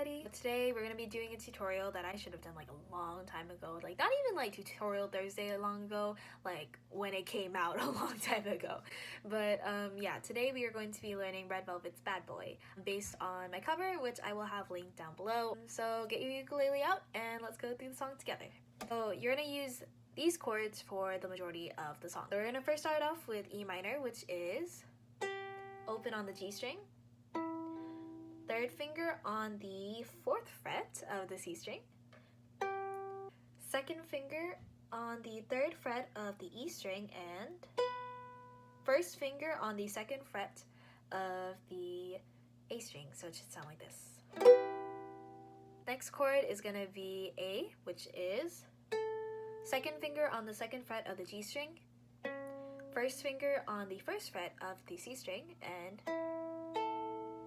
everybody! Today we're going to be doing a tutorial that I should have done like a long time ago. Like not even like Tutorial Thursday long ago, like when it came out a long time ago. But yeah, today we are going to be learning Red Velvet's Bad Boy based on my cover, which I will have linked down below. So get your ukulele out and let's go through the song together. So you're going to use these chords for the majority of the song. So we're going to first start off with E minor, which is open on the G string, third finger on the 4th fret of the C string, second finger on the 3rd fret of the E string, and first finger on the 2nd fret of the A string, so it should sound like this. Next chord is going to be A, which is second finger on the 2nd fret of the G string, first finger on the 1st fret of the C string, and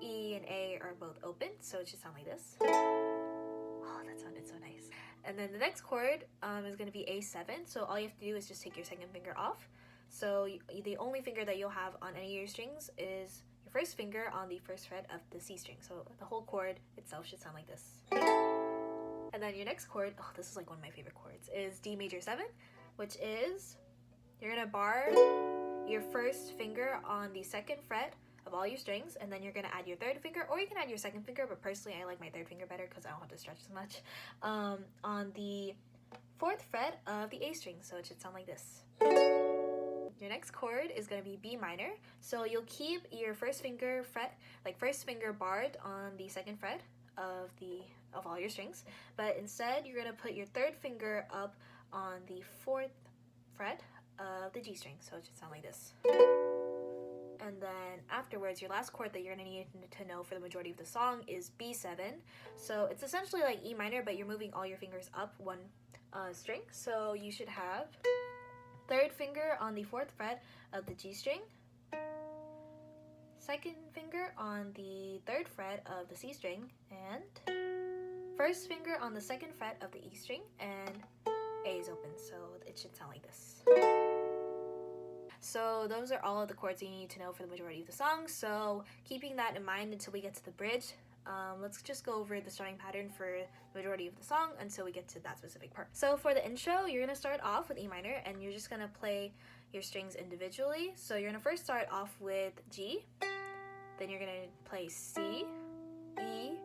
E and A are both open, so it should sound like this. Oh, that sounded so nice. And then the next chord is going to be A7, so all you have to do is just take your second finger off. So the only finger that you'll have on any of your strings is your first finger on the 1st fret of the C string, so the whole chord itself should sound like this. And then your next chord, oh, this is like one of my favorite chords, is D major 7, which is, you're going to bar your first finger on the 2nd fret of all your strings, and then you're going to add your 3rd finger, or you can add your 2nd finger, but personally I like my 3rd finger better because I don't have to stretch as much, on the 4th fret of the A string, so it should sound like this. Your next chord is going to be B minor, so you'll keep your first finger barred on the 2nd fret of all your strings, but instead you're going to put your 3rd finger up on the 4th fret of the G string, so it should sound like this. And then afterwards, your last chord that you're going to need to know for the majority of the song is B7. So it's essentially like E minor, but you're moving all your fingers up one string. So you should have 3rd finger on the 4th fret of the G string, 2nd finger on the 3rd fret of the C string, and 1st finger on the 2nd fret of the E string, and A is open, so it should sound like this. So those are all of the chords you need to know for the majority of the song. So keeping that in mind until we get to the bridge, let's just go over the strumming pattern for the majority of the song until we get to that specific part. So for the intro, you're going to start off with E minor, and you're just going to play your strings individually. So you're going to first start off with G, then you're going to play C, E,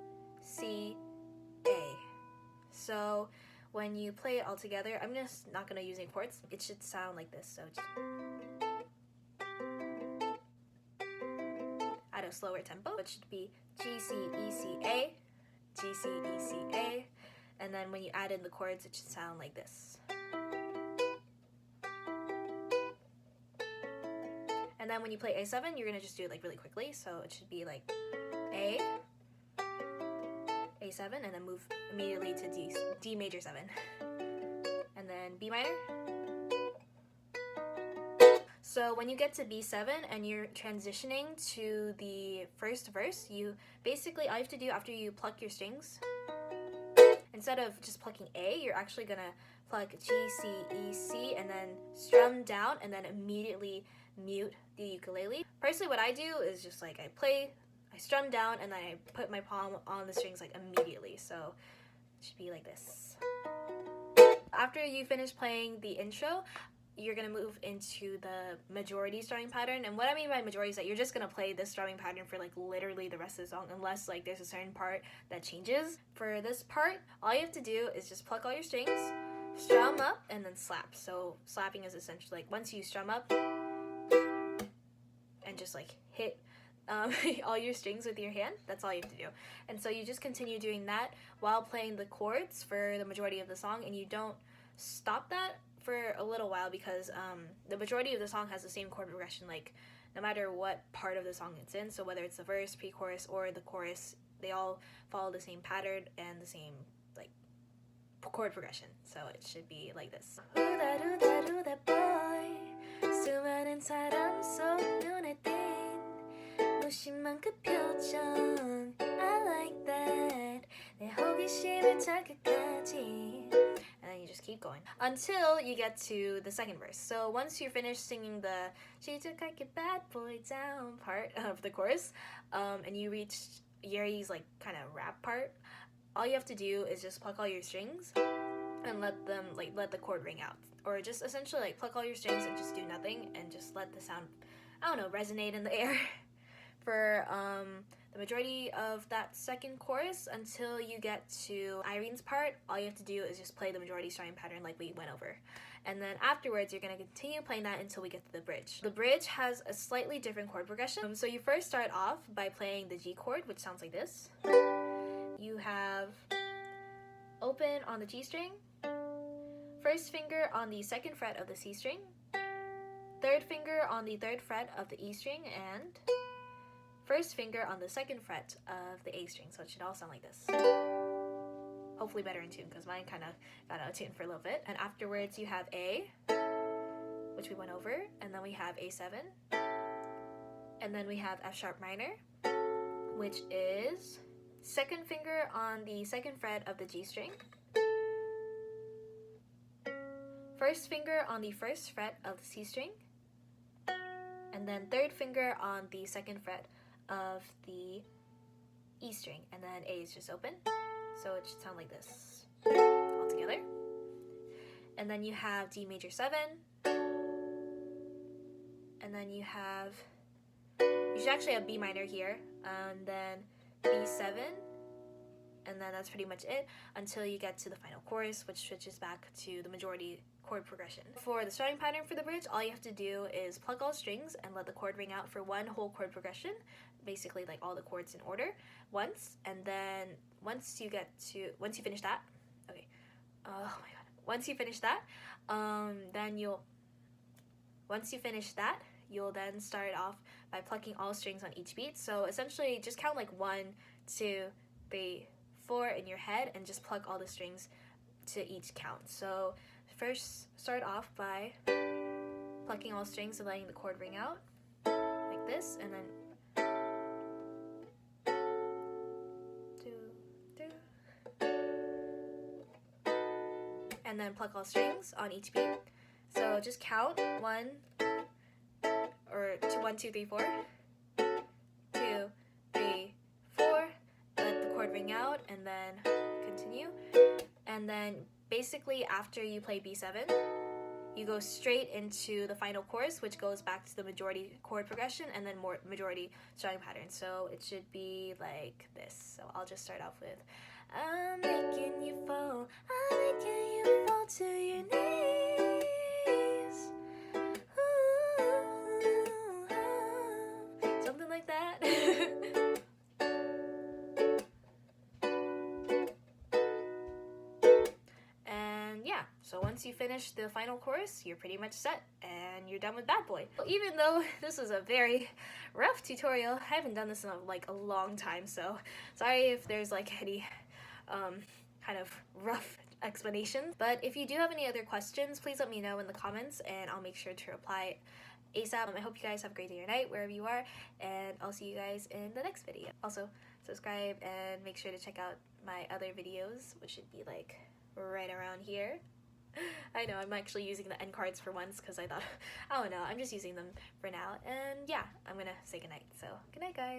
C, A. So when you play it all together, I'm just not going to use any chords. It should sound like this. So at a slower tempo, it should be G, C, E, C, A, G, C, E, C, A, and then when you add in the chords, it should sound like this. And then when you play A7, you're gonna just do it like really quickly, so it should be like A, A7, and then move immediately to D major 7, and then B minor. So when you get to B7 and you're transitioning to the first verse, you basically, all you have to do after you pluck your strings, instead of just plucking A, you're actually gonna pluck G, C, E, C, and then strum down and then immediately mute the ukulele. Personally, what I do is just like I strum down and then I put my palm on the strings like immediately. So it should be like this. After you finish playing the intro, you're going to move into the majority strumming pattern. And what I mean by majority is that you're just going to play this strumming pattern for like literally the rest of the song, unless like there's a certain part that changes. For this part, all you have to do is just pluck all your strings, strum up, and then slap. So slapping is essentially like once you strum up and just like hit all your strings with your hand, that's all you have to do. And so you just continue doing that while playing the chords for the majority of the song, and you don't stop that for a little while because the majority of the song has the same chord progression, like no matter what part of the song it's in. So whether it's the verse, pre-chorus, or the chorus, they all follow the same pattern and the same like chord progression. So it should be like this. 수많은 사람 속 눈에 띈 무심한 그 표정 I like that 내 호기심을 자극하지. And then you just keep going until you get to the second verse. So once you're finished singing the 시작할게 bad boy down part of the chorus, and you reach Yeri's like kind of rap part, all you have to do is just pluck all your strings and let the chord ring out, or just essentially like pluck all your strings and just do nothing and just let the sound, I don't know, resonate in the air for the majority of that second chorus until you get to Irene's part. All you have to do is just play the majority strumming pattern like we went over. And then afterwards, you're going to continue playing that until we get to the bridge. The bridge has a slightly different chord progression. So you first start off by playing the G chord, which sounds like this. You have open on the G string, first finger on the second fret of the C string, third finger on the third fret of the E string, and first finger on the second fret of the A string. So it should all sound like this. Hopefully better in tune, because mine kind of got out of tune for a little bit. And afterwards you have A, which we went over, and then we have A7, and then we have F sharp minor, which is second finger on the second fret of the G string, first finger on the first fret of the C string, and then third finger on the second fret of the E string, and then A is just open. So it should sound like this all together. And then you have D major 7, and then you should actually have B minor here, and then B7, and then that's pretty much it until you get to the final chorus, which switches back to the majority chord progression. For the strumming pattern for the bridge, all you have to do is pluck all strings and let the chord ring out for one whole chord progression, basically like all the chords in order once, and then once you finish that, okay, oh my god, once you finish that, you'll then start off by plucking all strings on each beat. So essentially just count like 1, 2, 3, 4 in your head and just pluck all the strings to each count. So first start off by plucking all strings and letting the chord ring out like this, and then and then pluck all strings on each beat. So just count 1, 2, 3, 4, 2, 3, 4, let the chord ring out, and then continue. And then basically after you play B7, you go straight into the final chorus, which goes back to the majority chord progression and then more majority strumming pattern. So it should be like this. So I'll just start off with, I'm making you fall to your knees. Ooh, something like that. And yeah, so once you finish the final chorus, you're pretty much set and you're done with Bad Boy. Even though this was a very rough tutorial, I haven't done this in like a long time, so sorry if there's like any kind of rough explanations. But if you do have any other questions, please let me know in the comments and I'll make sure to reply ASAP. I hope you guys have a great day or night wherever you are, and I'll see you guys in the next video. Also, subscribe and make sure to check out my other videos, which should be like right around here. I know, I'm actually using the end cards for once because I thought, I don't know, I'm just using them for now. And yeah, I'm gonna say goodnight. So, good night, guys.